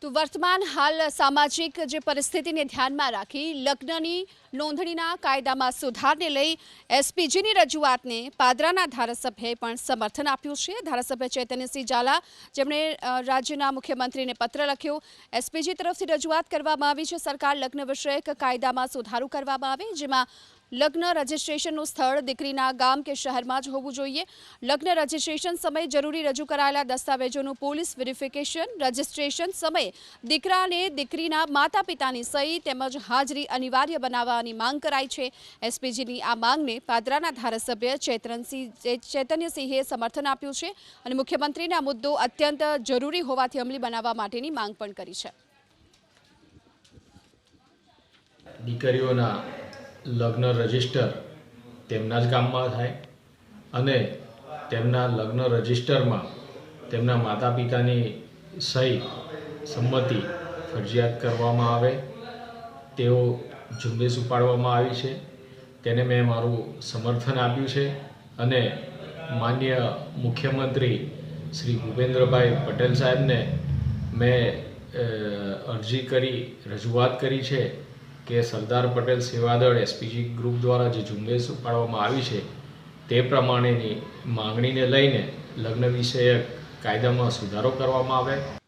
તો વર્તમાન હાલ સામાજિક જે પરિસ્થિતિને ધ્યાનમાં રાખી લગ્નની નોંધણીના કાયદામાં સુધારને લઈ એસપીજીની રજૂઆતને પાદરાના ધારાસભ્યએ પણ સમર્થન આપ્યું છે। ધારાસભ્ય ચૈતન્યસિંહ ઝાલા જેમણે રાજ્યના મુખ્યમંત્રીને પત્ર લખ્યો, એસપીજી તરફથી રજૂઆત કરવામાં આવી છે સરકાર લગ્ન વિષયક કાયદામાં સુધારો કરવામાં આવે, જેમાં લગ્ન રજીસ્ટ્રેશનનું સ્થળ દીકરીના ગામ કે શહેરમાં જ હોવું જોઈએ। લગ્ન રજીસ્ટ્રેશન સમયે જરૂરી રજૂ કરાયેલા દસ્તાવેજોનું પોલીસ વેરિફિકેશન, રજીસ્ટ્રેશન સમયે દીકરા અને દીકરીના માતા પિતાની સહી તેમજ હાજરી અનિવાર્ય બનાવવાની માંગ કરાઈ છે। એસપીજીની આ માંગને પાદરાના ધારાસભ્ય ચૈતન્યસિંહે સમર્થન આપ્યું છે અને મુખ્યમંત્રીને આ મુદ્દો અત્યંત જરૂરી હોવાથી અમલી બનાવવા માટેની માંગ પણ કરી છે। દીકરીઓના લગ્ન રજિસ્ટર તેમના જ ગામમાં થાય અને તેમના લગ્ન રજિસ્ટરમાં તેમના માતા પિતાની સહી સંમતિ ફરજિયાત કરવામાં આવે તેવો ઝુંબેશ ઉપાડવામાં આવી છે। તેને મેં મારું સમર્થન આપ્યું છે અને માનનીય મુખ્યમંત્રી શ્રી ભૂપેન્દ્રભાઈ પટેલ સાહેબને મેં અરજી કરી રજૂઆત કરી છે કે સરદાર પટેલ સેવાદળ એસપીજી ગ્રુપ દ્વારા જે ઝુંબેશ ઉપાડવામાં આવી છે તે પ્રમાણેની માંગણીને લઈને લગ્ન વિષયક કાયદામાં સુધારો કરવામાં આવે।